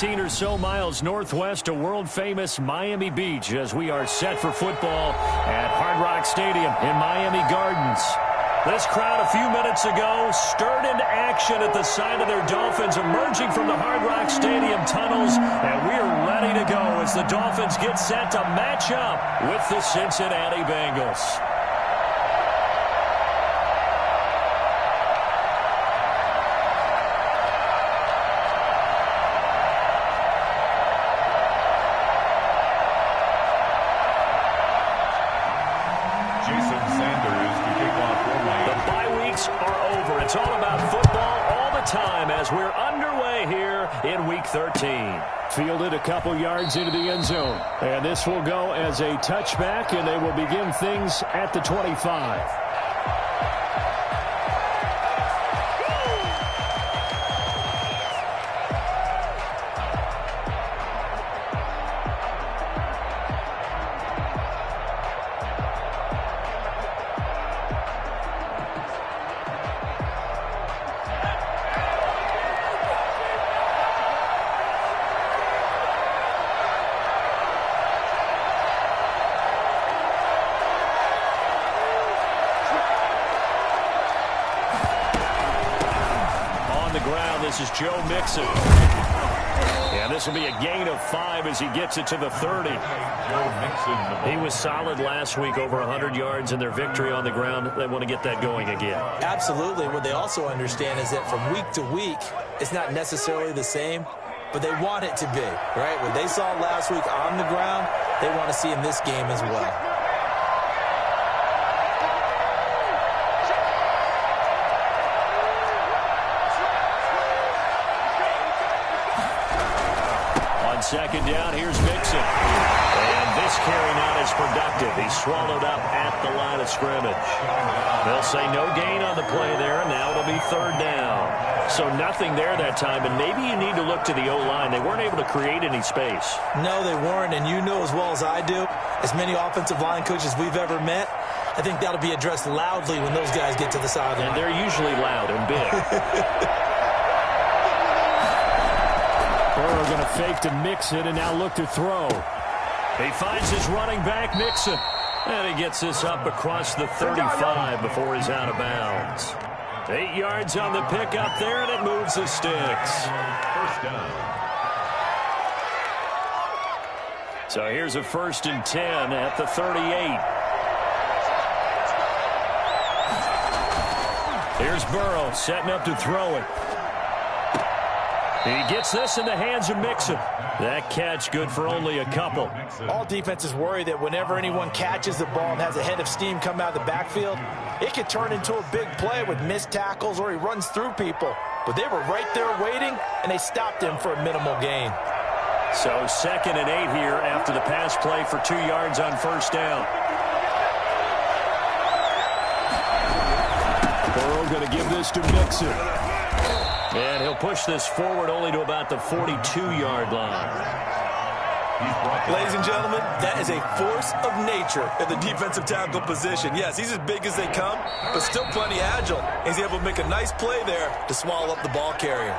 15 or so miles northwest of world-famous Miami Beach as we are set for football at Hard Rock Stadium in Miami Gardens. This crowd a few minutes ago stirred into action at the sight of their Dolphins emerging from the Hard Rock Stadium tunnels, and we are ready to go as the Dolphins get set to match up with the Cincinnati Bengals. It's all about football all the time as we're underway here in Week 13. Fielded a couple yards into the end zone. And this will go as a touchback, and they will begin things at the 25. This is Joe Mixon. And this will be a gain of 5 as he gets it to the 30. He was solid last week, over 100 yards in their victory on the ground. They want to get that going again. Absolutely. What they also understand is that from week to week, it's not necessarily the same, but they want it to be, right? What they saw last week on the ground, they want to see in this game as well. Second down, here's Mixon. And this carry not as productive. He's swallowed up at the line of scrimmage. They'll say no gain on the play there, and now it'll be third down. So nothing there that time, and maybe you need to look to the O-line. They weren't able to create any space. No, they weren't, and you know as well as I do, as many offensive line coaches we've ever met, I think that'll be addressed loudly when those guys get to the sideline. And they're usually loud and big. Burrow going to fake to Mixon and now look to throw. He finds his running back, Mixon. And he gets this up across the 35 before he's out of bounds. 8 yards on the pickup there, and it moves the sticks. First down. So here's a 1st and 10 at the 38. Here's Burrow setting up to throw it. He gets this in the hands of Mixon. That catch good for only a couple. All defenses worry that whenever anyone catches the ball and has a head of steam come out of the backfield, it could turn into a big play with missed tackles or he runs through people. But they were right there waiting, and they stopped him for a minimal gain. So 2nd and 8 here after the pass play for 2 yards on first down. Burrow going to give this to Mixon. And he'll push this forward only to about the 42-yard line. Ladies and gentlemen, that is a force of nature at the defensive tackle position. Yes, he's as big as they come, but still plenty agile. He's able to make a nice play there to swallow up the ball carrier.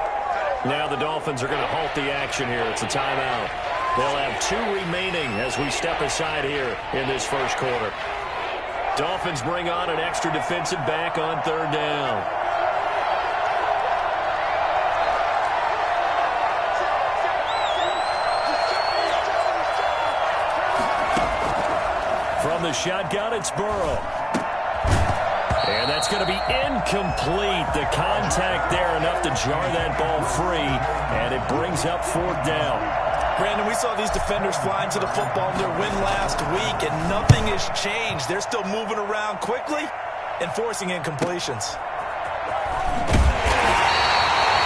Now the Dolphins are going to halt the action here. It's a timeout. They'll have 2 remaining as we step aside here in this first quarter. Dolphins bring on an extra defensive back on 3rd down. From the shotgun, it's Burrow. And that's going to be incomplete. The contact there enough to jar that ball free, and it brings up 4th down. Brandon, we saw these defenders flying to the football in their win last week, and nothing has changed. They're still moving around quickly and forcing incompletions.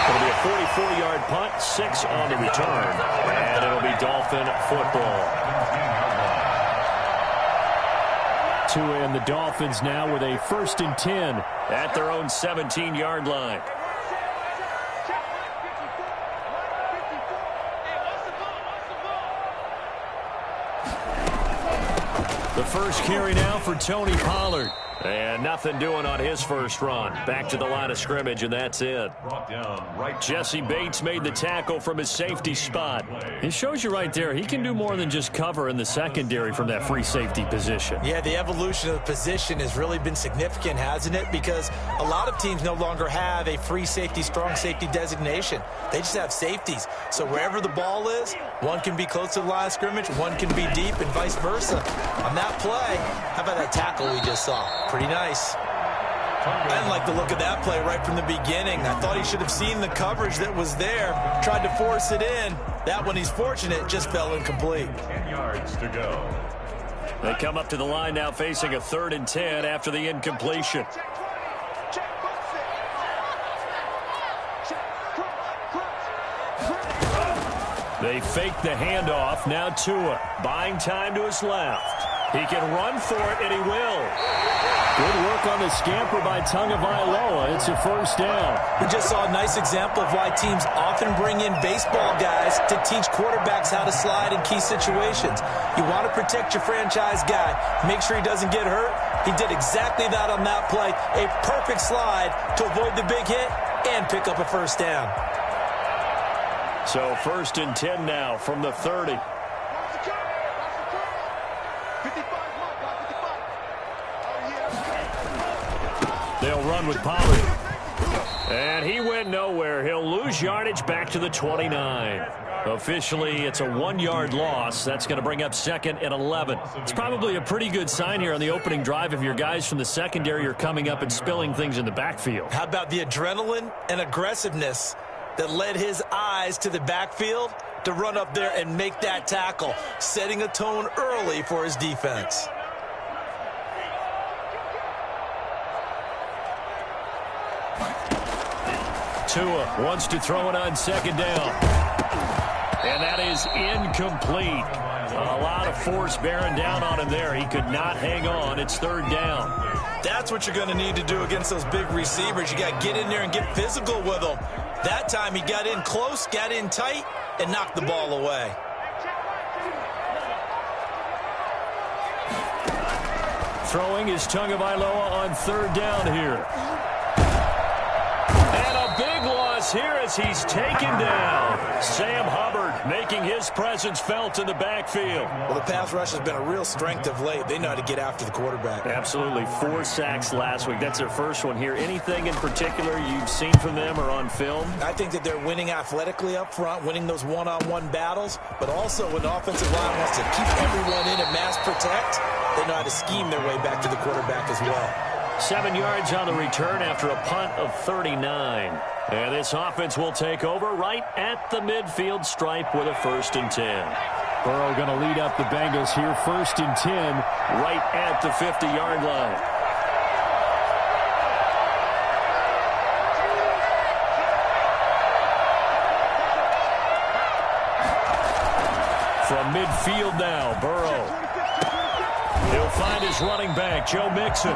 It'll be a 44-yard punt, 6 on the return, and it'll be Dolphin football. And the Dolphins now with a 1st and 10 at their own 17-yard line. The first carry now for Tony Pollard. And nothing doing on his first run. Back to the line of scrimmage, and that's it. Jesse Bates made the tackle from his safety spot. It shows you right there, he can do more than just cover in the secondary from that free safety position. Yeah, the evolution of the position has really been significant, hasn't it? Because a lot of teams no longer have a free safety, strong safety designation. They just have safeties. So wherever the ball is, one can be close to the line of scrimmage, one can be deep, and vice versa. On that play, how about that tackle we just saw? Pretty nice. I didn't like the look of that play right from the beginning. I thought he should have seen the coverage that was there, tried to force it in. That one, he's fortunate, just fell incomplete. 10 yards to go. They come up to the line now facing a 3rd and 10 after the incompletion. They fake the handoff. Now Tua buying time to his left. He can run for it, and he will. Good work on the scamper by Tagovailoa. It's a first down. We just saw a nice example of why teams often bring in baseball guys to teach quarterbacks how to slide in key situations. You want to protect your franchise guy. Make sure he doesn't get hurt. He did exactly that on that play. A perfect slide to avoid the big hit and pick up a first down. So 1st and 10 now from the 30. They'll run with Pollard. And he went nowhere. He'll lose yardage back to the 29. Officially, it's a 1-yard loss. That's going to bring up 2nd and 11. It's probably a pretty good sign here on the opening drive if your guys from the secondary are coming up and spilling things in the backfield. How about the adrenaline and aggressiveness that led his eyes to the backfield to run up there and make that tackle, setting a tone early for his defense. Tua wants to throw it on 2nd down. And that is incomplete. A lot of force bearing down on him there. He could not hang on. It's 3rd down. That's what you're going to need to do against those big receivers. You got to get in there and get physical with them. That time he got in close, got in tight, and knocked the ball away. Throwing is Tagovailoa on 3rd down here. And a big loss here as he's taken down. Sam Hubbard making his presence felt in the backfield. Well, the pass rush has been a real strength of late. They know how to get after the quarterback. Absolutely. 4 sacks last week. That's their first one here. Anything in particular you've seen from them or on film? I think that they're winning athletically up front, winning those one-on-one battles, but also when the offensive line wants to keep everyone in and mass protect, they know how to scheme their way back to the quarterback as well. 7 yards on the return after a punt of 39. And this offense will take over right at the midfield stripe with a 1st and 10. Burrow going to lead up the Bengals here. 1st and 10. Right at the 50-yard line. From midfield now, Burrow. He'll find his running back, Joe Mixon.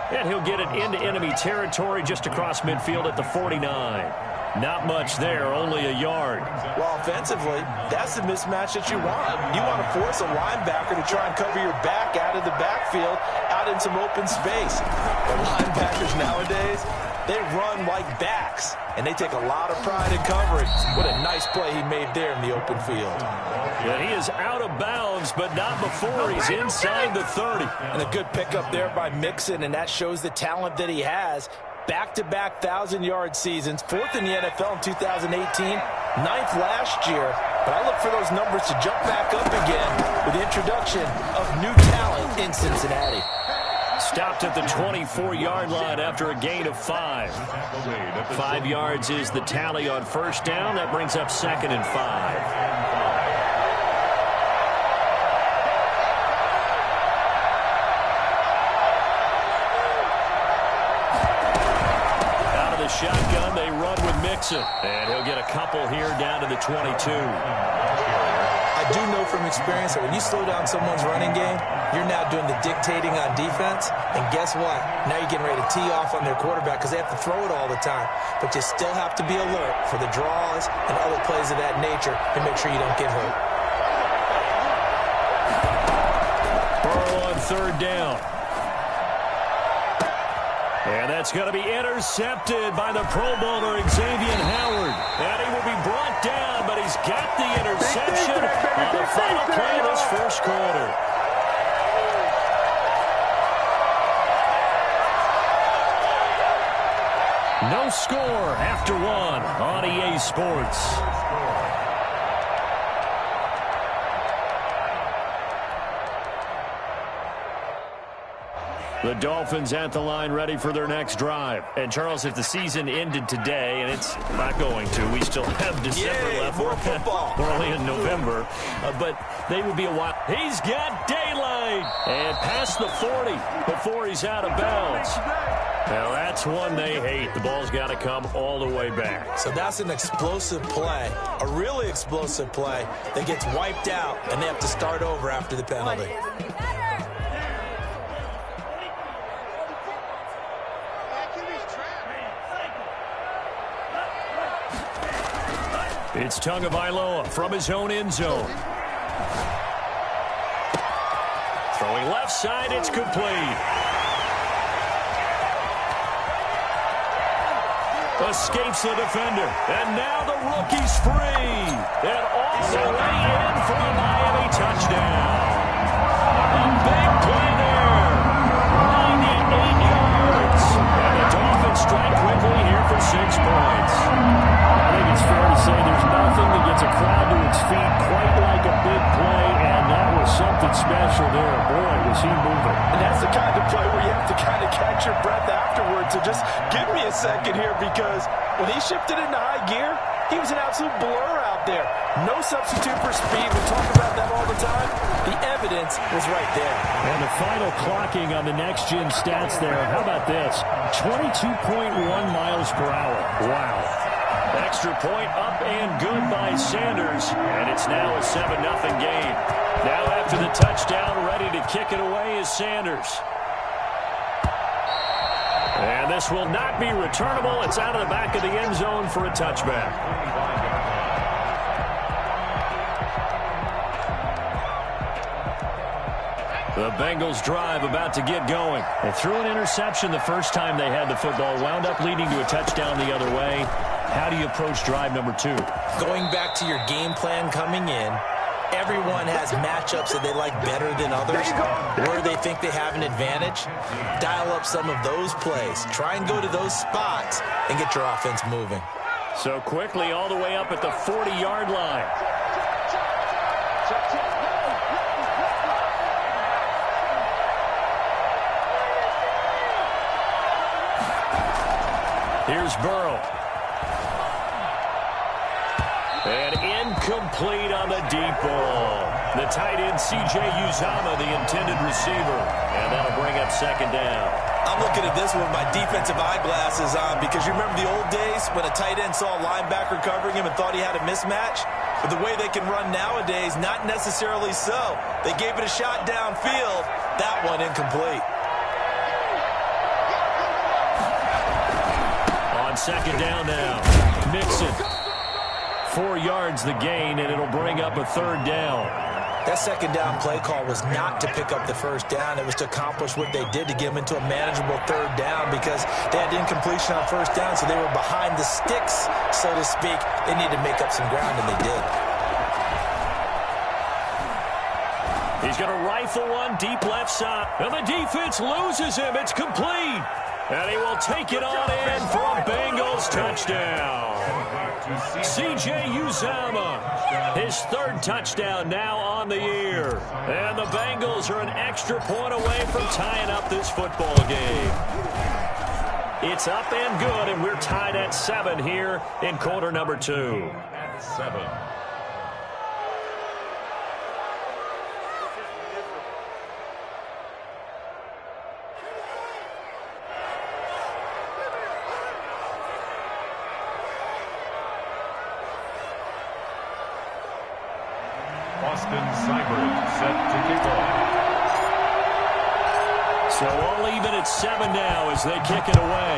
And he'll get it into enemy territory just across midfield at the 49. Not much there, only a yard. Well, offensively, that's the mismatch that you want. You want to force a linebacker to try and cover your back out of the backfield, out in some open space. The linebackers nowadays, they run like backs, and they take a lot of pride in coverage. What a nice play he made there in the open field. And he is out of bounds, but not before he's inside the 30. And a good pickup there by Mixon, and that shows the talent that he has. Back-to-back 1,000-yard seasons, 4th in the NFL in 2018, 9th last year. But I look for those numbers to jump back up again with the introduction of new talent in Cincinnati. Stopped at the 24-yard line after a gain of 5. 5 yards is the tally on 1st down. That brings up 2nd and 5. Shotgun, they run with Mixon. And he'll get a couple here down to the 22. I do know from experience that when you slow down someone's running game, you're now doing the dictating on defense. And guess what? Now you're getting ready to tee off on their quarterback because they have to throw it all the time. But you still have to be alert for the draws and other plays of that nature to make sure you don't get hurt. Burrow on 3rd down. And that's going to be intercepted by the Pro Bowler Xavier Howard. And he will be brought down, but he's got the interception on the final play of this first quarter. No score after one on EA Sports. The Dolphins at the line ready for their next drive. And, Charles, if the season ended today, and it's not going to, we still have December left. More football. We're only in November. But they would be a while. He's got daylight. And past the 40 before he's out of bounds. Now, that's one they hate. The ball's got to come all the way back. So that's an explosive play, a really explosive play that gets wiped out, and they have to start over after the penalty. It's Tagovailoa from his own end zone. Throwing left side, it's complete. Escapes the defender. And now the rookie's free. And all the way in for a Miami touchdown. A big play there. 98 yards. And the Dolphins strike quickly here for 6 points. I think it's fair to say there's nothing that gets a crowd to its feet quite like a big play, and that was something special there. Boy, was he moving. And that's the kind of play where you have to kind of catch your breath afterwards. So just give me a second here, because when he shifted into high gear, he was an absolute blur out there. No substitute for speed. We talk about that all the time. The evidence was right there. And the final clocking on the next-gen stats there. How about this? 22.1 miles per hour. Wow. Extra point up and good by Sanders. And it's now a 7-0 game. Now after the touchdown, ready to kick it away is Sanders. And this will not be returnable. It's out of the back of the end zone for a touchback. The Bengals drive about to get going. They threw an interception the first time they had the football, wound up leading to a touchdown the other way. How do you approach drive number 2? Going back to your game plan coming in, everyone has matchups that they like better than others, where they think they have an advantage. Dial up some of those plays. Try and go to those spots and get your offense moving. So quickly all the way up at the 40-yard line. Here's Burrow. And incomplete on the deep ball. The tight end, C.J. Uzomah, the intended receiver. And that'll bring up second down. I'm looking at this with my defensive eyeglasses on, because you remember the old days when a tight end saw a linebacker covering him and thought he had a mismatch? But the way they can run nowadays, not necessarily so. They gave it a shot downfield. That one incomplete. On second down now, Mixon. 4 yards the gain, and it'll bring up a third down. That second down play call was not to pick up the first down. It was to accomplish what they did to get them into a manageable third down, because they had incompletion on first down, so they were behind the sticks, so to speak. They needed to make up some ground, and they did. He's going to rifle one deep left side. And the defense loses him. It's complete. And he will take it on in for a Bengals touchdown. C.J. Uzomah, his third touchdown now on the year. And the Bengals are an extra point away from tying up this football game. It's up and good, and we're tied at 7 here in quarter number 2. 7. So all even at 7 now as they kick it away.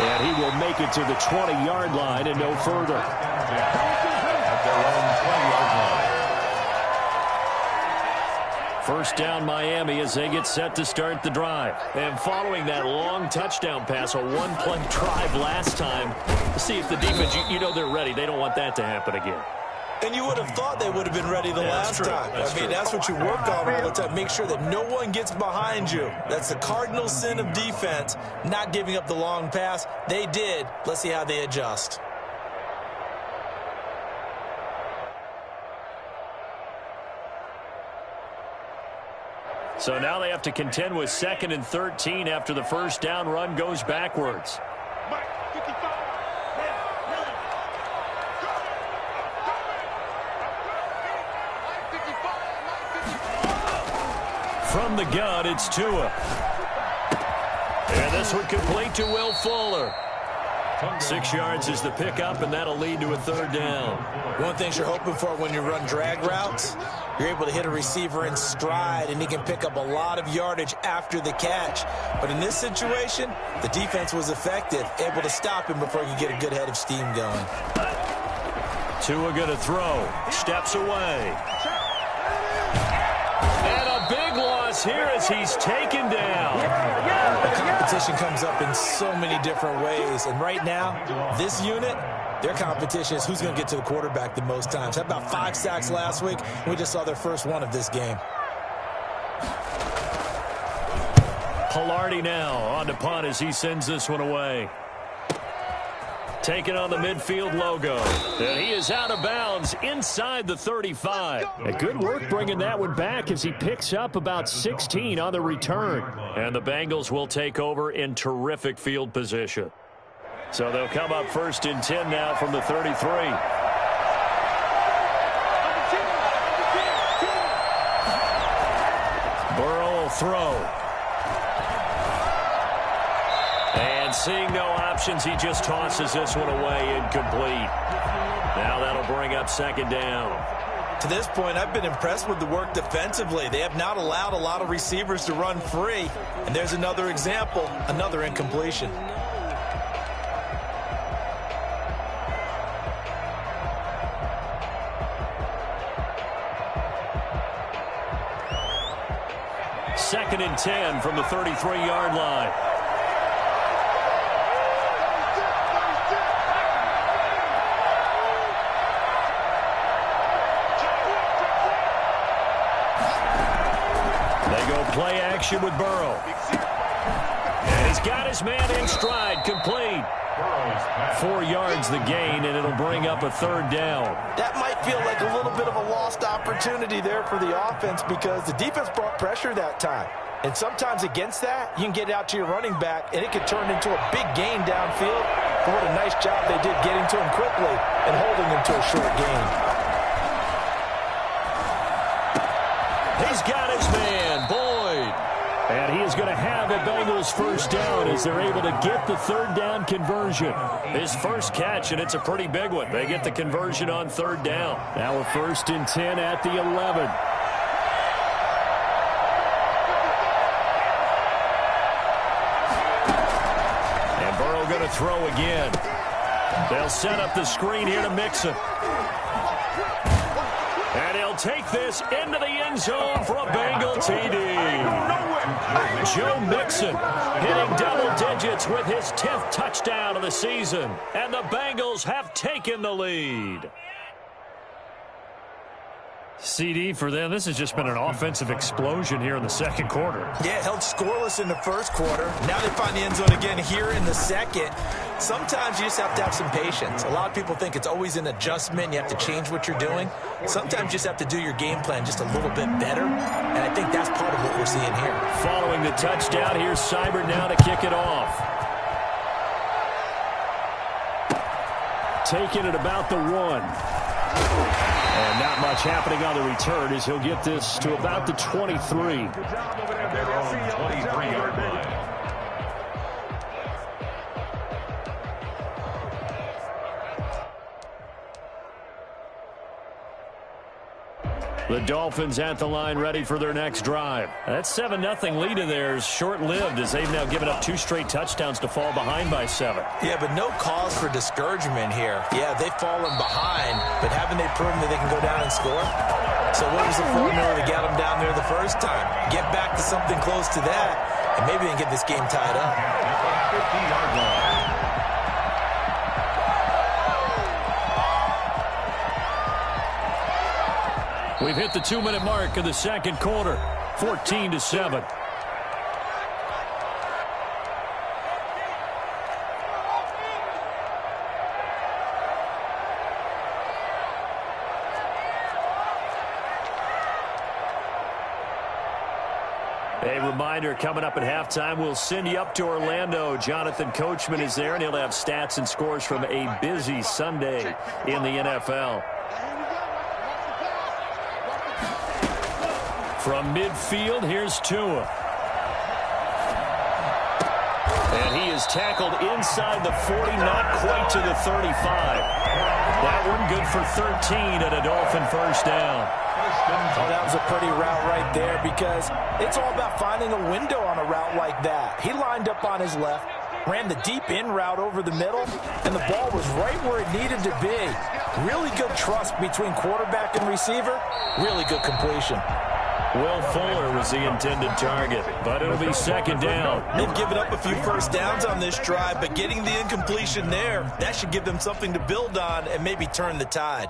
And he will make it to the 20-yard line and no further. At their own 20-yard line. First down Miami as they get set to start the drive. And following that long touchdown pass, a one-play drive last time, to see if the defense, you know they're ready. They don't want that to happen again. And you would have thought they would have been ready the last time. That's what you work on all the time. Make sure that no one gets behind you. That's the cardinal sin of defense, not giving up the long pass. They did. Let's see how they adjust. So now they have to contend with 2nd and 13 after the first down run goes backwards. From the gun, it's Tua. And this one complete to Will Fuller. 6 yards is the pickup, and that'll lead to a 3rd down. One of the things you're hoping for when you run drag routes, you're able to hit a receiver in stride, and he can pick up a lot of yardage after the catch. But in this situation, the defense was effective, able to stop him before he could get a good head of steam going. Tua going to throw. Steps away. And a big loss here as he's taken down. The competition comes up in so many different ways. And right now, this unit, their competition is who's going to get to the quarterback the most times. Had about 5 sacks last week. We just saw their first one of this game. Pilardi now on to punt as he sends this one away. Taking on the midfield logo. And he is out of bounds inside the 35. And good work bringing that one back as he picks up about 16 on the return. And the Bengals will take over in terrific field position. So they'll come up 1st and 10 now from the 33. Burrow will throw. And seeing no options, he just tosses this one away, incomplete. Now that'll bring up 2nd down. To this point, I've been impressed with the work defensively. They have not allowed a lot of receivers to run free. And there's another example, another incompletion. Second and 10 from the 33-yard line. Play action with Burrow. And he's got his man in stride, complete. 4 yards the gain, and it'll bring up a 3rd down. That might feel like a little bit of a lost opportunity there for the offense because the defense brought pressure that time. And sometimes against that, you can get it out to your running back, and it could turn into a big gain downfield. But what a nice job they did getting to him quickly and holding him to a short gain. He's got his man, Boyd. And he is going to have a Bengals 1st down as they're able to get the 3rd down conversion. His first catch, and it's a pretty big one. They get the conversion on 3rd down. Now a 1st and 10 at the 11. And Burrow going to throw again. They'll set up the screen here to Mixon. And he'll take this into the end zone for a Bengal TD. Joe Mixon hitting double digits with his 10th touchdown of the season. And the Bengals have taken the lead. CD for them. This has just been an offensive explosion here in the 2nd quarter. Yeah, held scoreless in the 1st quarter. Now they find the end zone again here in the 2nd. Sometimes you just have to have some patience. A lot of people think it's always an adjustment. You have to change what you're doing. Sometimes you just have to do your game plan just a little bit better. And I think that's part of what we're seeing here. Following the touchdown, here's Seibert now to kick it off. Taking it about the 1. And not much happening on the return as he'll get this to about the 23. The Dolphins at the line ready for their next drive. That 7-0 lead of theirs short-lived as they've now given up 2 straight touchdowns to fall behind by 7. Yeah, but no cause for discouragement here. Yeah, they've fallen behind, but haven't they proven that they can go down and score? So what was the formula to get them down there the first time? Get back to something close to that, and maybe they can get this game tied up. 50-yard line. We've hit the 2-minute mark of the second quarter, 14-7. A reminder, coming up at halftime, we'll send you up to Orlando. Jonathan Coachman is there, and he'll have stats and scores from a busy Sunday in the NFL. From midfield, here's Tua. And he is tackled inside the 40, not quite to the 35. That one good for 13 and a Dolphin first down. Oh, that was a pretty route right there because it's all about finding a window on a route like that. He lined up on his left, ran the deep in route over the middle, and the ball was right where it needed to be. Really good trust between quarterback and receiver. Really good completion. Will Fuller was the intended target, but it'll be second down. They've given up a few first downs on this drive, but getting the incompletion there, that should give them something to build on and maybe turn the tide.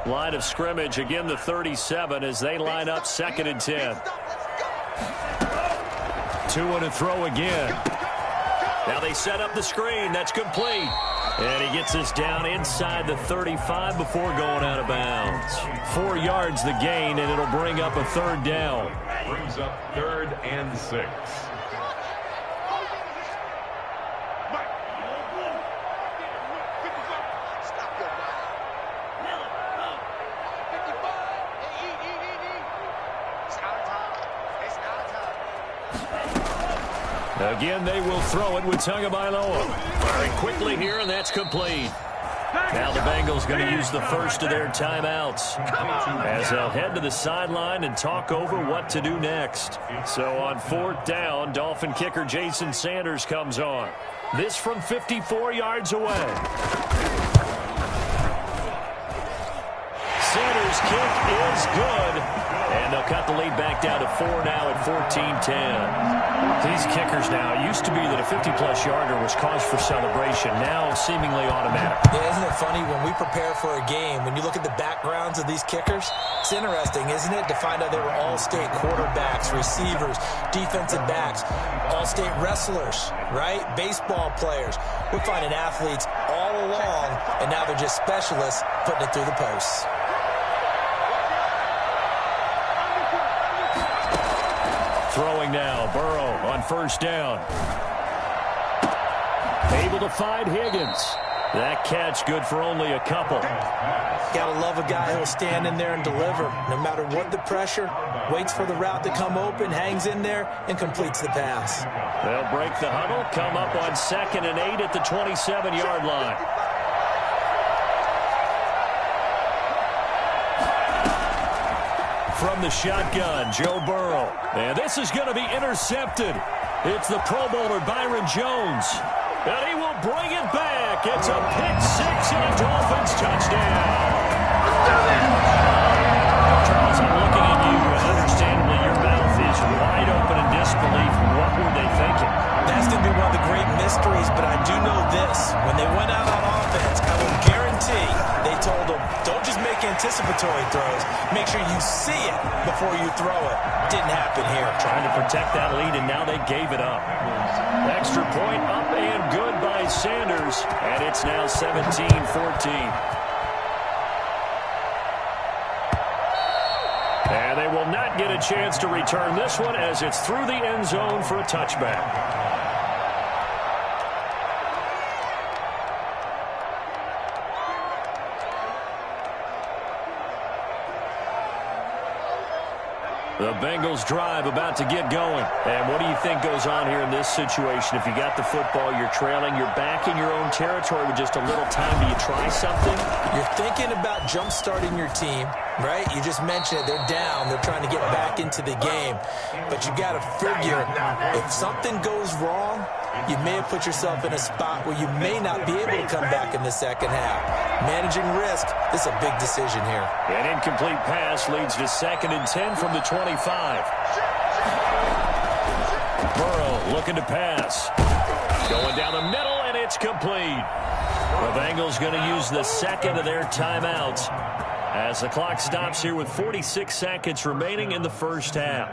Line of scrimmage, again the 37 as they line up second and 10. Tua to throw again. Now they set up the screen. That's complete. And he gets this down inside the 35 before going out of bounds. 4 yards the gain, and it'll bring up a third down. Brings up 3rd and 6. Again, they will throw it with Tagovailoa. Firing quickly here, and that's complete. Now the Bengals going to use the first of their timeouts as they'll head to the sideline and talk over what to do next. So on 4th down, Dolphin kicker Jason Sanders comes on. This from 54 yards away. Sanders' kick is good. And they'll cut the lead back down to 4 now at 14-10. These kickers now, it used to be that a 50-plus yarder was cause for celebration. Now seemingly automatic. Yeah, isn't it funny when we prepare for a game, when you look at the backgrounds of these kickers, it's interesting, isn't it, to find out they were all-state quarterbacks, receivers, defensive backs, all-state wrestlers, right? Baseball players. We're finding athletes all along, and now they're just specialists putting it through the posts. Throwing now, Burrow on first down. Able to find Higgins. That catch good for only a couple. Gotta love a guy who'll stand in there and deliver. No matter what the pressure, waits for the route to come open, hangs in there, and completes the pass. They'll break the huddle, come up on 2nd and 8 at the 27-yard line. From the shotgun, Joe Burrow. And this is going to be intercepted. It's the Pro Bowler Byron Jones. And he will bring it back. It's a pick-6 and a Dolphins touchdown. Charles, I'm looking at you, and understandably your mouth is wide open in disbelief. What were they thinking? That's going to be one of the great mysteries, but I do know this. When they went out on offense, I will guarantee they told them, don't just make anticipatory throws. Make sure you see it before you throw it. Didn't happen here. Trying to protect that lead, and now they gave it up. Extra point up and good by Sanders, and it's now 17-14. And they will not get a chance to return this one as it's through the end zone for a touchback. The Bengals drive about to get going. And what do you think goes on here in this situation? If you got the football, you're trailing, you're back in your own territory with just a little time. Do you try something? You're thinking about jump-starting your team, right? You just mentioned it. They're down. They're trying to get back into the game. But you got to figure, if something goes wrong, you may have put yourself in a spot where you may not be able to come back in the second half. Managing risk, this is a big decision here. An incomplete pass leads to 2nd and 10 from the 25. Burrow looking to pass. Going down the middle, and it's complete. The Bengals going to use the second of their timeouts as the clock stops here with 46 seconds remaining in the first half.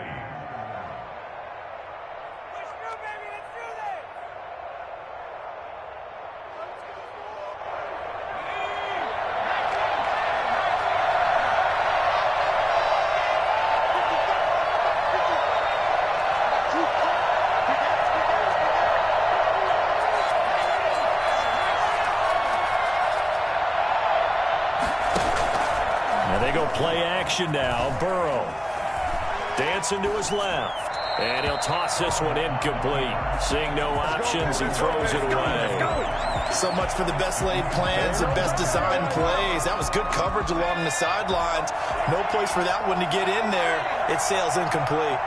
Play action now. Burrow dancing to his left. And he'll toss this one incomplete. Seeing no options, he throws it away. So much for the best laid plans and best designed plays. That was good coverage along the sidelines. No place for that one to get in there. It sails incomplete.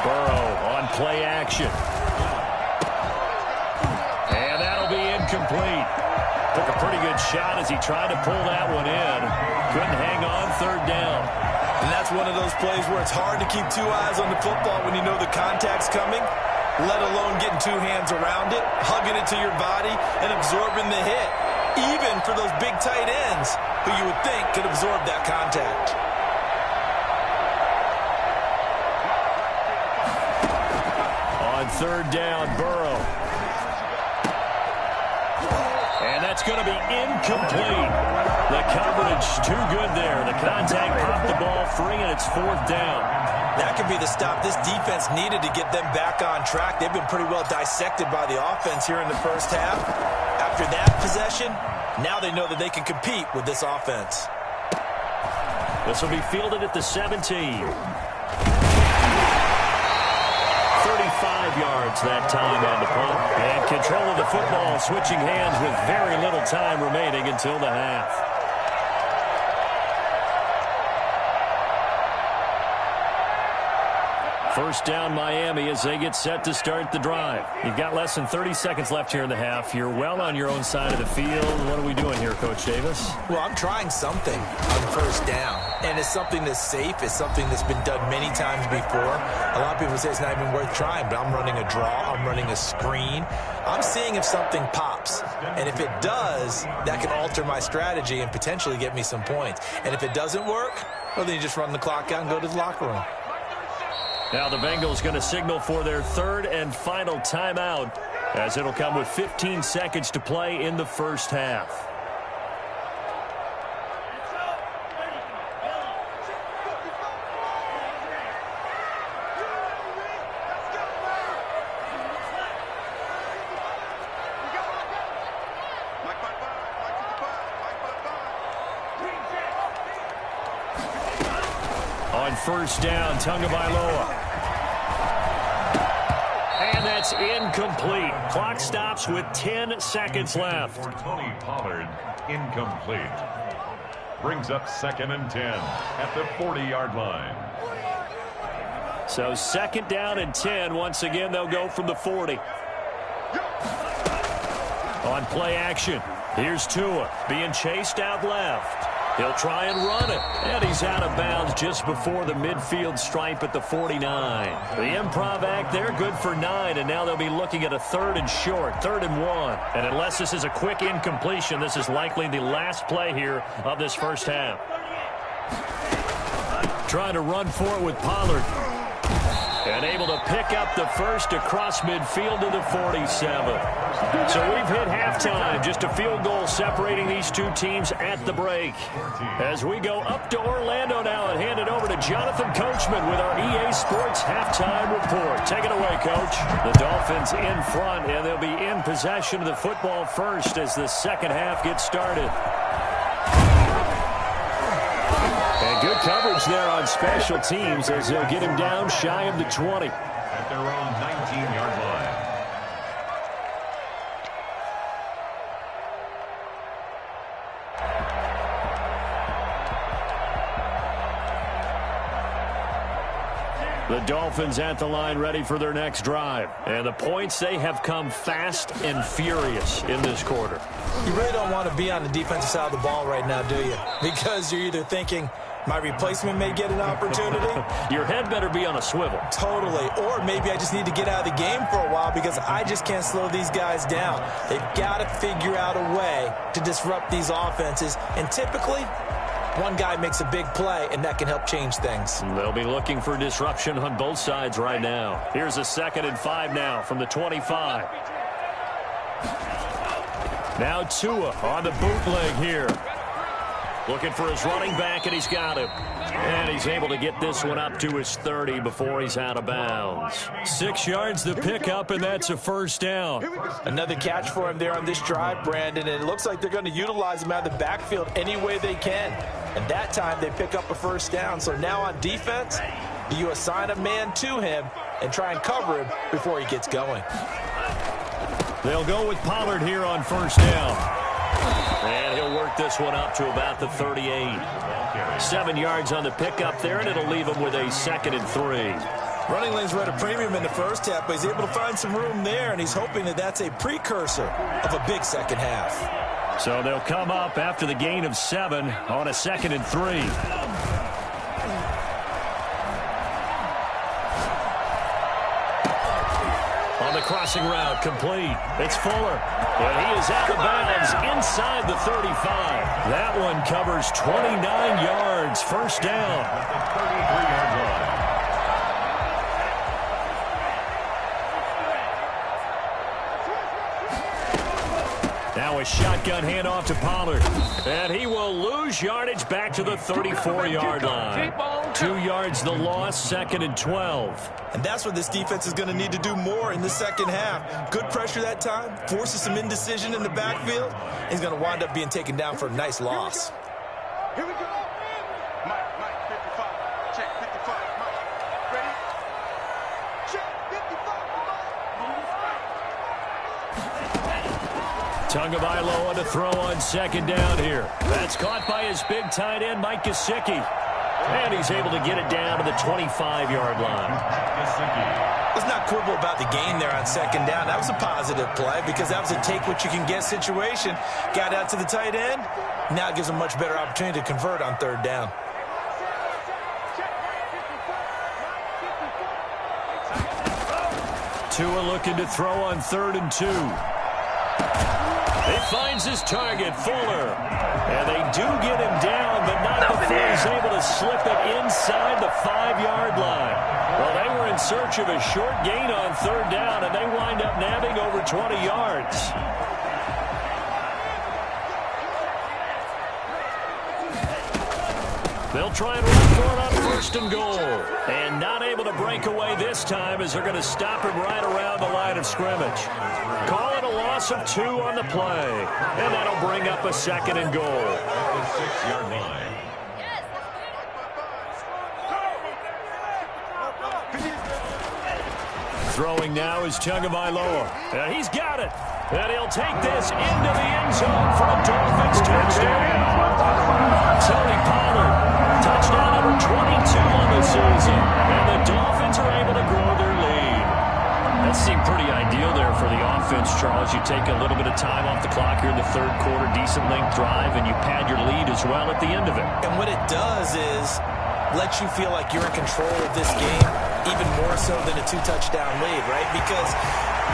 Burrow on play action. And that'll be incomplete. Took a pretty good shot as he tried to pull that one in. Couldn't hang on, 3rd down. And that's one of those plays where it's hard to keep 2 eyes on the football when you know the contact's coming, let alone getting 2 hands around it, hugging it to your body, and absorbing the hit, even for those big tight ends who you would think could absorb that contact. On 3rd down, Burrow. And that's going to be incomplete. The coverage too good there. The contact popped the ball free, and it's 4th down. That could be the stop this defense needed to get them back on track. They've been pretty well dissected by the offense here in the first half. After that possession, now they know that they can compete with this offense. This will be fielded at the 17. 35 yards that time on the punt. And control of the football, switching hands with very little time remaining until the half. First down, Miami, as they get set to start the drive. You've got less than 30 seconds left here in the half. You're well on your own side of the field. What are we doing here, Coach Davis? Well, I'm trying something on first down. And it's something that's safe. It's something that's been done many times before. A lot of people say it's not even worth trying, but I'm running a draw. I'm running a screen. I'm seeing if something pops. And if it does, that can alter my strategy and potentially get me some points. And if it doesn't work, well, then you just run the clock out and go to the locker room. Now the Bengals going to signal for their 3rd and final timeout, as it'll come with 15 seconds to play in the first half. On first down, Tagovailoa. And that's incomplete. Clock stops with 10 seconds left. For Tony Pollard, incomplete. Brings up 2nd and 10 at the 40-yard line. So 2nd down and 10. Once again, they'll go from the 40. On play action, here's Tua being chased out left. He'll try and run it, and he's out of bounds just before the midfield stripe at the 49. The improv act there, good for 9, and now they'll be looking at a 3rd and short, 3rd and 1. And unless this is a quick incompletion, this is likely the last play here of this first half. Trying to run for it with Pollard. And able to pick up the first across midfield to the 47. So we've hit halftime. Just a field goal separating these two teams at the break. As we go up to Orlando now and hand it over to Jonathan Coachman with our EA Sports Halftime Report. Take it away, Coach. The Dolphins in front, and they'll be in possession of the football first as the second half gets started. And Good coverage there on special teams as they'll get him down shy of the 20. At their own 19-yard line. The Dolphins at the line ready for their next drive. And the points, they have come fast and furious in this quarter. You really don't want to be on the defensive side of the ball right now, do you? Because you're either thinking, my replacement may get an opportunity. Your head better be on a swivel. Totally. Or maybe I just need to get out of the game for a while because I just can't slow these guys down. They've got to figure out a way to disrupt these offenses. And typically, one guy makes a big play, and that can help change things. They'll be looking for disruption on both sides right now. Here's a 2nd and 5 now from the 25. Now Tua on the bootleg here. Looking for his running back, and he's got him. And he's able to get this one up to his 30 before he's out of bounds. 6 yards the pickup, and that's a first down. Another catch for him there on this drive, Brandon, and it looks like they're going to utilize him out of the backfield any way they can. And that time they pick up a first down. So now on defense, you assign a man to him and try and cover him before he gets going. They'll go with Pollard here on first down. And he'll work this one up to about the 38. 7 yards on the pickup there, and it'll leave him with a 2nd and 3. Running lanes were at a premium in the first half, but he's able to find some room there, and he's hoping that that's a precursor of a big second half. So they'll come up after the gain of 7 on a 2nd and 3. On the crossing route, complete. It's Fuller. And he is out of bounds inside the 35. That one covers 29 yards. First down. At the 33-yard line. Now a shotgun handoff to Pollard. And he will lose yardage back to the 34-yard line. 2 yards the loss, 2nd and 12. And that's what this defense is going to need to do more in the second half. Good pressure that time, forces some indecision in the backfield. He's going to wind up being taken down for a nice loss. Here we go. Mike, 55. Check, 55. Mike, ready? Check, 55. Tagovailoa to throw on 2nd down here. That's caught by his big tight end, Mike Gesicki. And he's able to get it down to the 25-yard line. Let's not quibble about the gain there on 2nd down. That was a positive play because that was a take-what-you-can-get situation. Got out to the tight end. Now it gives him a much better opportunity to convert on 3rd down. Tua looking to throw on 3rd and 2. He finds his target, Fuller. And they do get him down, but not before he's able to slip it inside the 5-yard line. Well, they were in search of a short gain on 3rd down, and they wind up nabbing over 20 yards. They'll try and run for it on 1st and goal. And not able to break away this time as they're going to stop him right around the line of scrimmage. Call it a loss of 2 on the play. And that'll bring up a 2nd and goal. At the 6-yard line. Throwing now is Tagovailoa. And he's got it. And he'll take this into the end zone for a Dolphins touchdown. Tony Pollard, touchdown number 22 on the season. And the Dolphins are able to grow their lead. That seemed pretty ideal there for the offense, Charles. You take a little bit of time off the clock here in the 3rd quarter, decent length drive, and you pad your lead as well at the end of it. And what it does is let you feel like you're in control of this game, even more so than a 2-touchdown lead, right? Because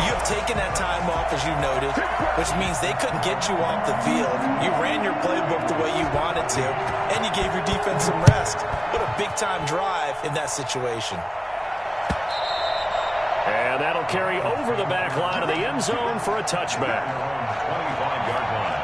you have taken that time off, as you noted, which means they couldn't get you off the field. You ran your playbook the way you wanted to, and you gave your defense some rest. What a big-time drive in that situation. And that'll carry over the back line of the end zone for a touchback. 25-yard line.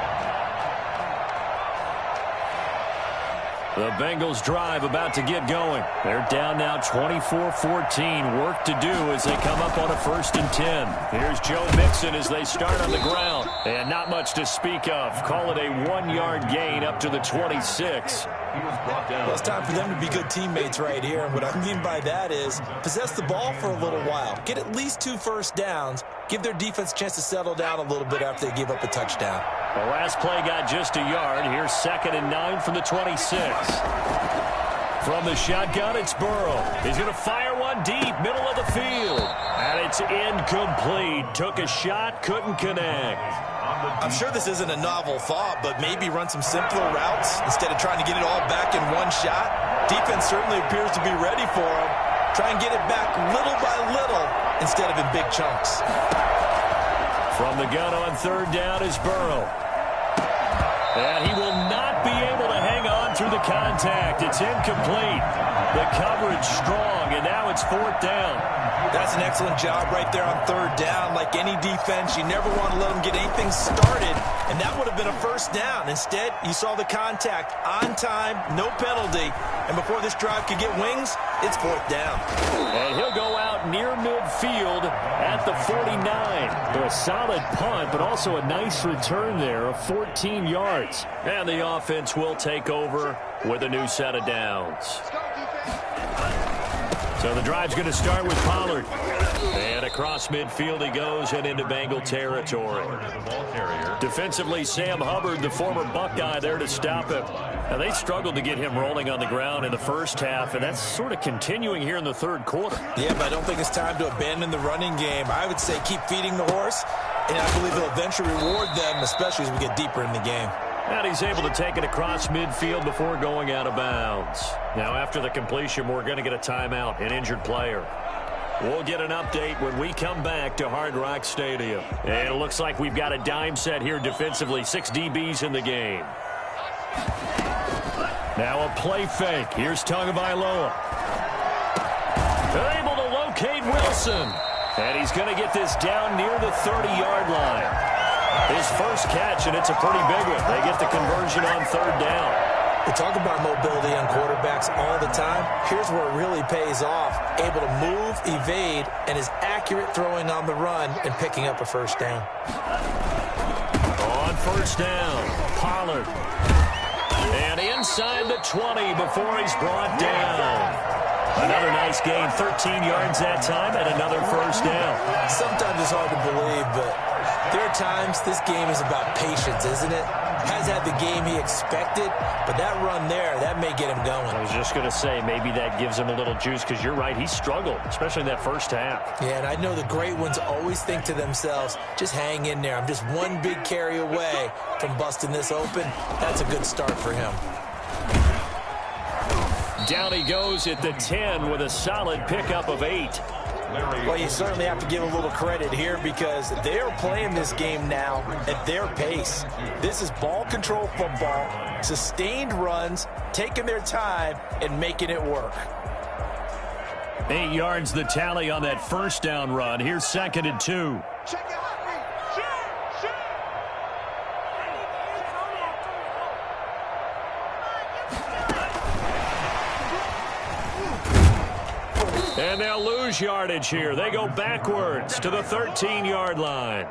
The Bengals drive about to get going. They're down now 24-14. Work to do as they come up on a 1st and 10. Here's Joe Mixon as they start on the ground. And not much to speak of. Call it a 1-yard gain up to the 26. He was brought down. Well, it's time for them to be good teammates right here. And what I mean by that is possess the ball for a little while. Get at least 2 first downs. Give their defense a chance to settle down a little bit after they give up a touchdown. The last play got just a yard. Here's 2nd and 9 from the 26. From the shotgun, it's Burrow. He's going to fire one deep, middle of the field. And it's incomplete. Took a shot, couldn't connect. I'm sure this isn't a novel thought, but maybe run some simpler routes instead of trying to get it all back in one shot. Defense certainly appears to be ready for him. Try and get it back little by little instead of in big chunks. From the gun on 3rd down is Burrow. And he will not be able to hang on through the contact. It's incomplete. The coverage strong, and now it's 4th down. That's an excellent job right there on 3rd down. Like any defense, you never want to let them get anything started, and that would have been a first down. Instead, you saw the contact on time, no penalty, and before this drive could get wings, it's 4th down. And he'll go out near midfield at the 49. A solid punt, but also a nice return there of 14 yards. And the offense will take over with a new set of downs. So the drive's going to start with Pollard. And across midfield he goes and into Bengal territory. Defensively, Sam Hubbard, the former Buckeye, there to stop him. Now, they struggled to get him rolling on the ground in the first half, and that's sort of continuing here in the 3rd quarter. Yeah, but I don't think it's time to abandon the running game. I would say keep feeding the horse, and I believe they'll eventually reward them, especially as we get deeper in the game. And he's able to take it across midfield before going out of bounds. Now, after the completion, we're going to get a timeout, an injured player. We'll get an update when we come back to Hard Rock Stadium. And it looks like we've got a dime set here defensively. 6 DBs in the game. Now a play fake. Here's Tagovailoa. They're able to locate Wilson. And he's going to get this down near the 30-yard line. His first catch, and it's a pretty big one. They get the conversion on 3rd down. We talk about mobility on quarterbacks all the time. Here's where it really pays off. Able to move, evade, and is accurate throwing on the run and picking up a first down. On 1st down, Pollard. And inside the 20 before he's brought down. Another nice gain, 13 yards that time, and another first down. Sometimes it's hard to believe, but there are times this game is about patience, isn't it? Has had the game he expected, but that run there, that may get him going. I was just going to say, maybe that gives him a little juice, because you're right, he struggled, especially in that first half. Yeah, and I know the great ones always think to themselves, just hang in there. I'm just one big carry away from busting this open. That's a good start for him. Down he goes at the 10 with a solid pickup of 8. Well, you certainly have to give a little credit here because they're playing this game now at their pace. This is ball control football, sustained runs, taking their time, and making it work. 8 yards the tally on that first down run. Here's 2nd and 2. Check it out. And they'll lose yardage here. They go backwards to the 13-yard line.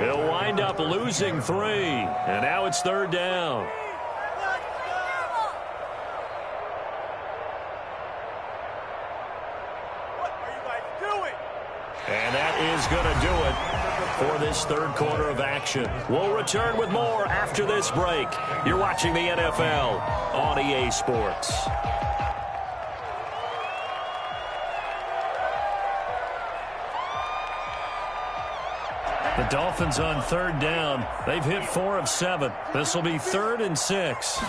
They'll wind up losing 3. And now it's 3rd down. What are you guys doing? And that is going to do it for this 3rd quarter of action. We'll return with more after this break. You're watching the NFL on EA Sports. The Dolphins on 3rd down. They've hit 4 of 7. This will be 3rd and 6.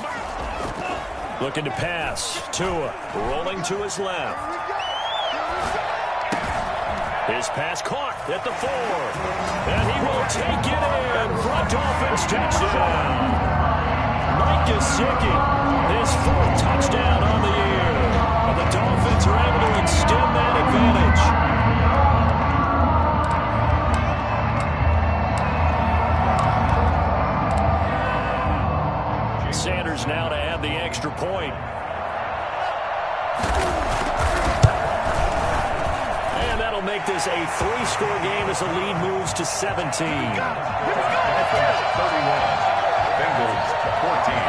Looking to pass. Tua rolling to his left. His pass caught at the 4. And he will take it in for a Dolphins touchdown. Mike Gesicki, his 4th touchdown on the year. And the Dolphins are able to extend that advantage. Sanders now to add the extra point. And that'll make this a 3-score game as the lead moves to 17. 31. Bengals 14.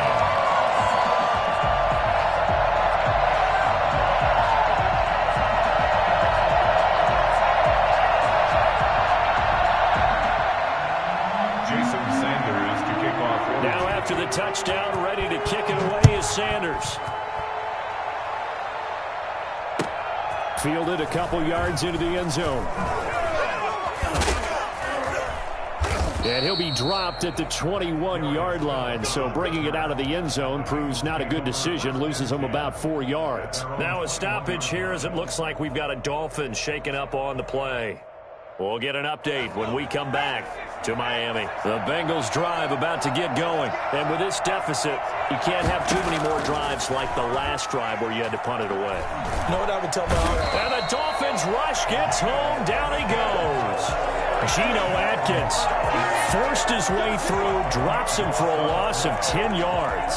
Now after the touchdown, ready to kick it away is Sanders. Fielded a couple yards into the end zone. And he'll be dropped at the 21-yard line, so bringing it out of the end zone proves not a good decision, loses him about 4 yards. Now a stoppage here as it looks like we've got a Dolphin shaking up on the play. We'll get an update when we come back to Miami. The Bengals drive about to get going. And with this deficit, you can't have too many more drives like the last drive where you had to punt it away. You know what I would tell my owner? And the Dolphins rush gets home. Down he goes. Geno Atkins forced his way through, drops him for a loss of 10 yards.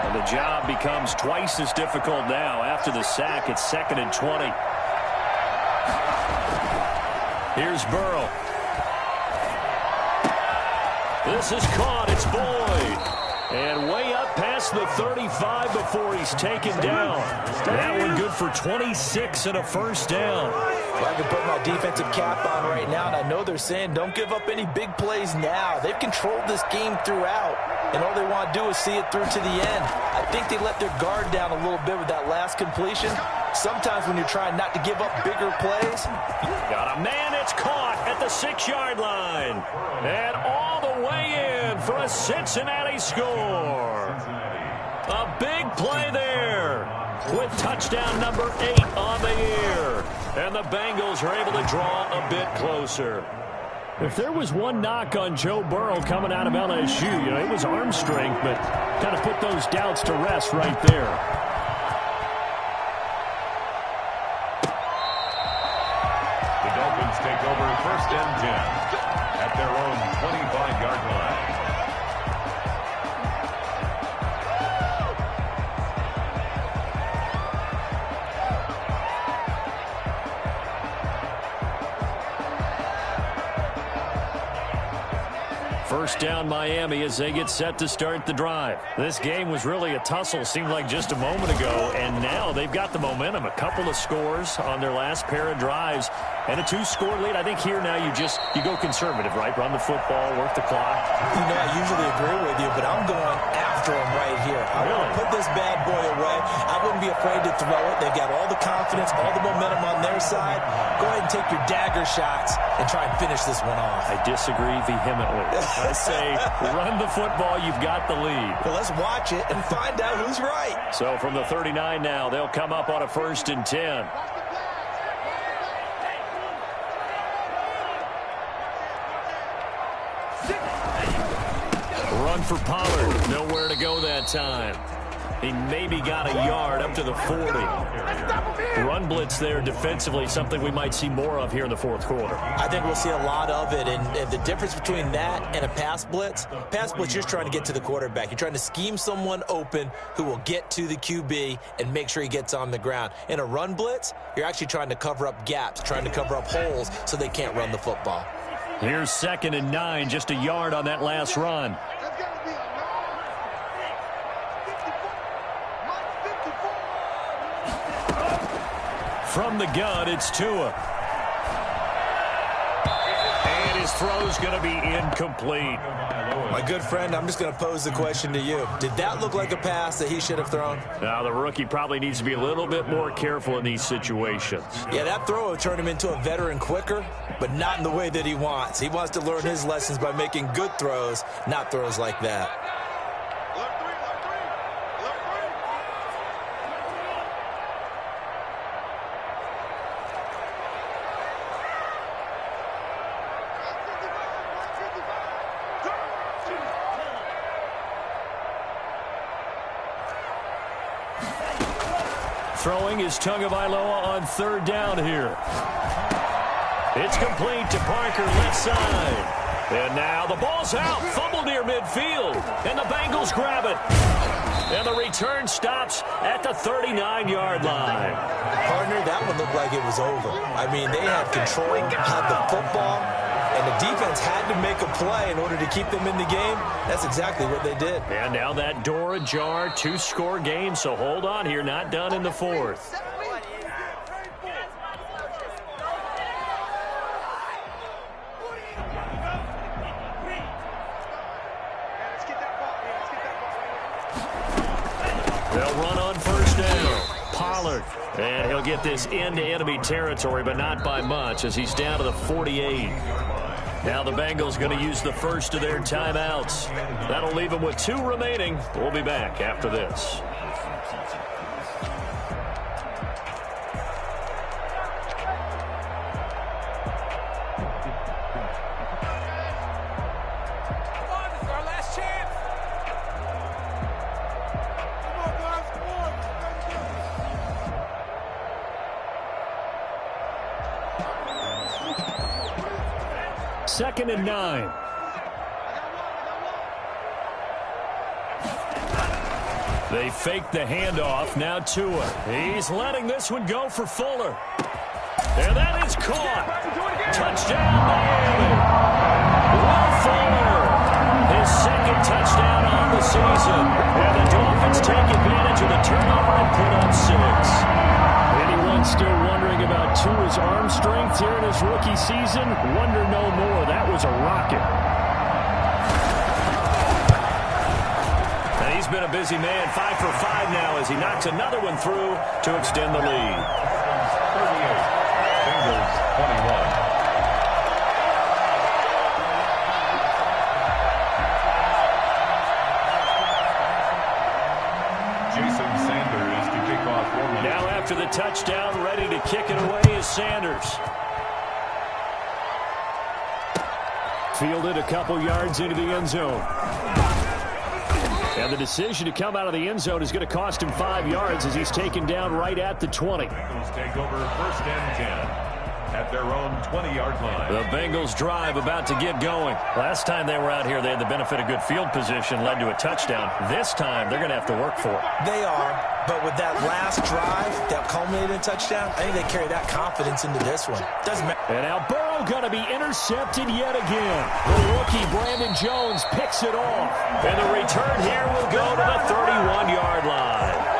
And the job becomes twice as difficult now. After the sack, it's 2nd and 20. Here's Burrow. This is caught. It's Boyd. And way up past the 35 before he's taken down. That one good for 26 and a first down. Well, I can put my defensive cap on right now, and I know they're saying don't give up any big plays now. They've controlled this game throughout, and all they want to do is see it through to the end. I think they let their guard down a little bit with that last completion. Sometimes when you're trying not to give up bigger plays. Got a man that's caught at the 6-yard line. And all the way in for a Cincinnati score. A big play there with touchdown number 8 on the year. And the Bengals are able to draw a bit closer. If there was one knock on Joe Burrow coming out of LSU, it was arm strength, but kind of put those doubts to rest right there. Take over 1st and 10 at their own 25-yard line. First down Miami as they get set to start the drive. This game was really a tussle, seemed like just a moment ago, and now they've got the momentum. A couple of scores on their last pair of drives and a 2-score lead. I think here now you go conservative, right? Run the football, work the clock. You know, I usually agree with you, but I'm going after him right here. I want to put this bad boy away. I wouldn't be afraid to throw it. They've got all the confidence, all the momentum on their side. Go ahead and take your dagger shots and try and finish this one off. I disagree vehemently. I say run the football, you've got the lead. Well, let's watch it and find out who's right. So from the 39 now, they'll come up on a 1st and 10. Run for Pollard. Nowhere to go that time. He maybe got a yard up to the 40. Run blitz there defensively, something we might see more of here in the 4th quarter. I think we'll see a lot of it, and the difference between that and a pass blitz, you're just trying to get to the quarterback. You're trying to scheme someone open who will get to the QB and make sure he gets on the ground. In a run blitz, you're actually trying to cover up gaps, trying to cover up holes so they can't run the football. Here's 2nd and 9, just a yard on that last run. From the gun, it's Tua. And his throw's going to be incomplete. My good friend, I'm just going to pose the question to you. Did that look like a pass that he should have thrown? Now, the rookie probably needs to be a little bit more careful in these situations. Yeah, that throw will turn him into a veteran quicker, but not in the way that he wants. He wants to learn his lessons by making good throws, not throws like that. Throwing is Tagovailoa on 3rd down here. It's complete to Parker, left side. And now the ball's out. Fumble near midfield. And the Bengals grab it. And the return stops at the 39-yard line. Partner, that one looked like it was over. I mean, they had control, had the football, and the defense had to make a play in order to keep them in the game. That's exactly what they did. And now that door ajar, 2-score game, so hold on here, not done in the 4th. Pollard. And he'll get this into enemy territory, but not by much, as he's down to the 48. Now the Bengals going to use the first of their timeouts. That'll leave them with 2 remaining. We'll be back after this. Second and 9. They fake the handoff. Now Tua. He's letting this one go for Fuller. And that is caught. Touchdown, Miami. Will Fuller. His second touchdown on the season. And the Dolphins take advantage of the turnover and put up 6. Anyone still wondering about Tua's arm strength here in his rookie season? Wonder no more. That was a rocket. And he's been a busy man. 5 for 5 now as he knocks another one through to extend the lead. 38. Bengals 21. Now after the touchdown, ready to kick it away is Sanders. Fielded a couple yards into the end zone. And the decision to come out of the end zone is going to cost him 5 yards as he's taken down right at the 20. Bengals take over 1st and 10 at their own 20-yard line. The Bengals drive about to get going. Last time they were out here, they had the benefit of good field position, led to a touchdown. This time, they're going to have to work for it. They are, but with that last drive that culminated in a touchdown, I think they carry that confidence into this one. Doesn't matter. And now Burrow going to be intercepted yet again. The rookie Brandon Jones picks it off. And the return here will go to the 31-yard line.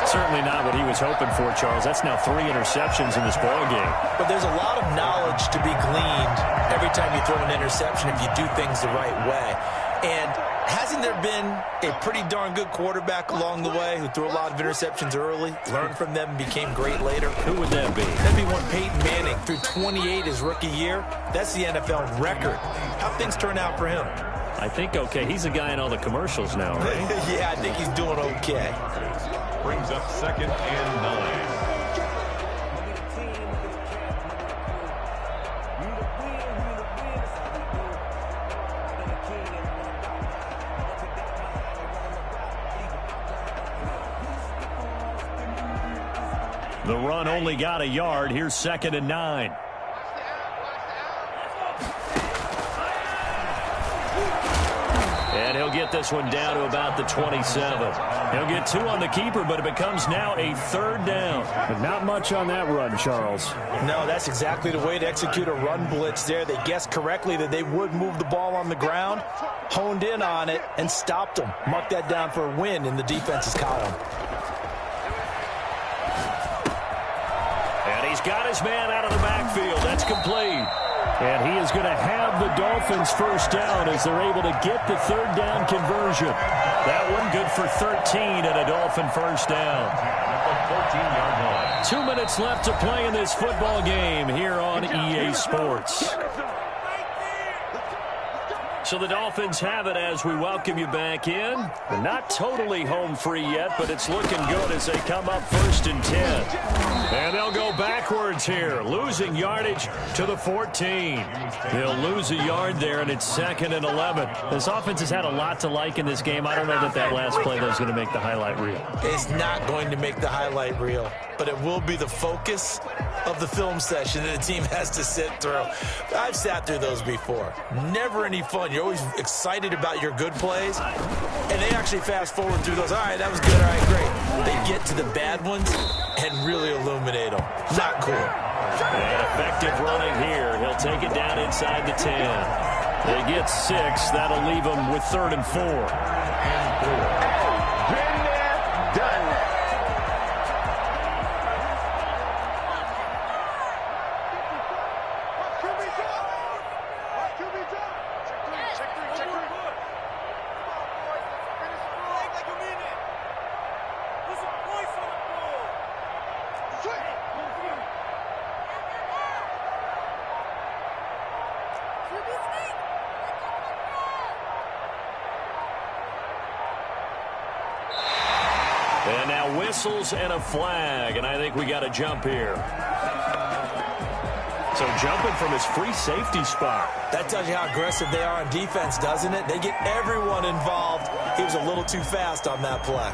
Certainly not what he was hoping for, Charles. That's now 3 interceptions in this ball game. But there's a lot of knowledge to be gleaned every time you throw an interception if you do things the right way. And hasn't there been a pretty darn good quarterback along the way who threw a lot of interceptions early, learned from them, and became great later? Who would that be? That'd be one Peyton Manning. Threw 28 his rookie year. That's the NFL record. How things turn out for him? I think okay. He's a guy in all the commercials now, right? Yeah, I think he's doing okay. Brings up 2nd and 9. The run only got a yard. Here's 2nd and 9. And he'll get this one down to about the 27. He'll get 2 on the keeper, but it becomes now a 3rd down. But not much on that run, Charles. No, that's exactly the way to execute a run blitz there. They guessed correctly that they would move the ball on the ground, honed in on it, and stopped them. Mark that down for a win in the defense's column. And he's got his man out of the backfield. That's complete. And he is going to have the Dolphins first down as they're able to get the 3rd down conversion. That one good for 13 and a Dolphin first down. 14-yard line. 2 minutes left to play in this football game here on EA Sports. So the Dolphins have it as we welcome you back in. They're not totally home free yet, but it's looking good as they come up 1st and 10. And they'll go backwards here, losing yardage to the 14. They'll lose a yard there, and it's 2nd and 11. This offense has had a lot to like in this game. I don't know that last play though is going to make the highlight reel. It's not going to make the highlight reel, but it will be the focus of the film session that the team has to sit through. I've sat through those before. Never any fun. You're always excited about your good plays, and they actually fast forward through those. All right, that was good. All right, great. They get to the bad ones and really illuminate them. Not cool. And effective running here. He'll take it down inside the 10. They get 6. That'll leave them with 3rd and 4. Been there, done that. whistles and a flag, and I think we got a jump here. So jumping from his free safety spot. That tells you how aggressive they are on defense, doesn't it? They get everyone involved. He was a little too fast on that play.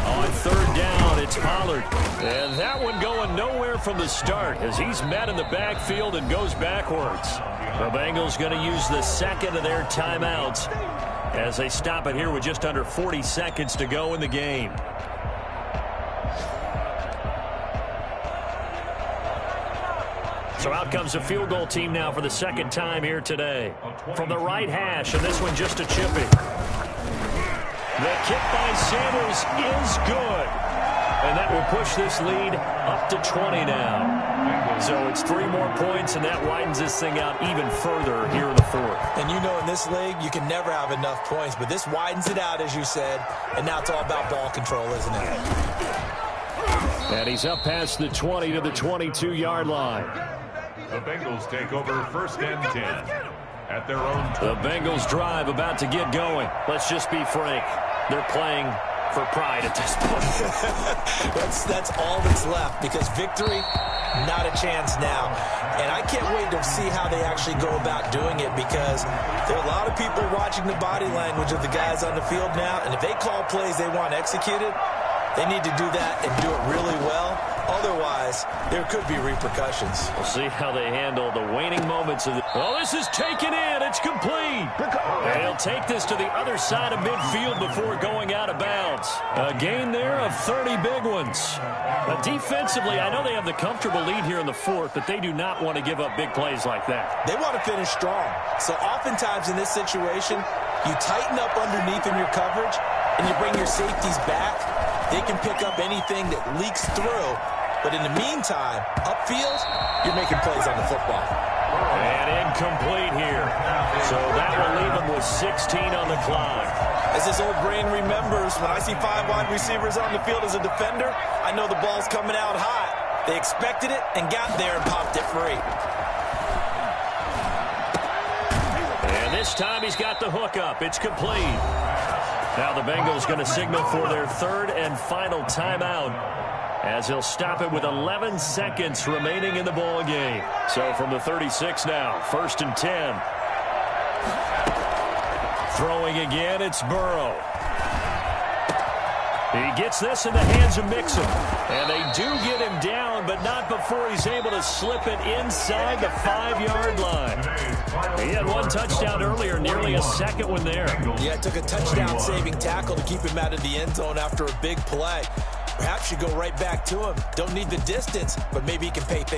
On third down, it's Pollard. And that one going nowhere from the start as he's met in the backfield and goes backwards. The Bengals going to use the second of their timeouts as they stop it here with just under 40 seconds to go in the game. So out comes the field goal team now for the second time here today. From the right hash, and this one just a chippy. The kick by Sanders is good. And that will push this lead up to 20 now. So it's 3 more points, and that widens this thing out even further here in the fourth. And you know in this league, you can never have enough points, but this widens it out, as you said, and now it's all about ball control, isn't it? And he's up past the 20 to the 22-yard line. The Bengals take over first and 10 at their own 20. The Bengals drive about to get going. Let's just be frank. They're playing for pride at this point. that's all that's left, because victory, not a chance now. And I can't wait to see how they actually go about doing it, because there are a lot of people watching the body language of the guys on the field now, and if they call plays they want executed, they need to do that and do it really well. Otherwise, there could be repercussions. We'll see how they handle the waning moments of the... Oh, this is taken in. It's complete. And he'll take this to the other side of midfield before going out of bounds. A gain there of 30 big ones. But defensively, I know they have the comfortable lead here in the fourth, but they do not want to give up big plays like that. They want to finish strong. So oftentimes in this situation, you tighten up underneath in your coverage, and you bring your safeties back. They can pick up anything that leaks through. But in the meantime, upfield, you're making plays on the football. And incomplete here. So that will leave them with 16 on the clock. As this old brain remembers, when I see 5 wide receivers on the field as a defender, I know the ball's coming out hot. They expected it and got there and popped it free. And this time he's got the hook up. It's complete. Now the Bengals going to signal for their third and final timeout, as he'll stop it with 11 seconds remaining in the ball game. So from the 36 now, first and 10. Throwing again, it's Burrow. He gets this in the hands of Mixon. And they do get him down, but not before he's able to slip it inside the 5-yard line. He had one touchdown earlier, nearly a second one there. Yeah, it took a touchdown-saving tackle to keep him out of the end zone after a big play. Perhaps you go right back to him. Don't need the distance, but maybe he can pay things.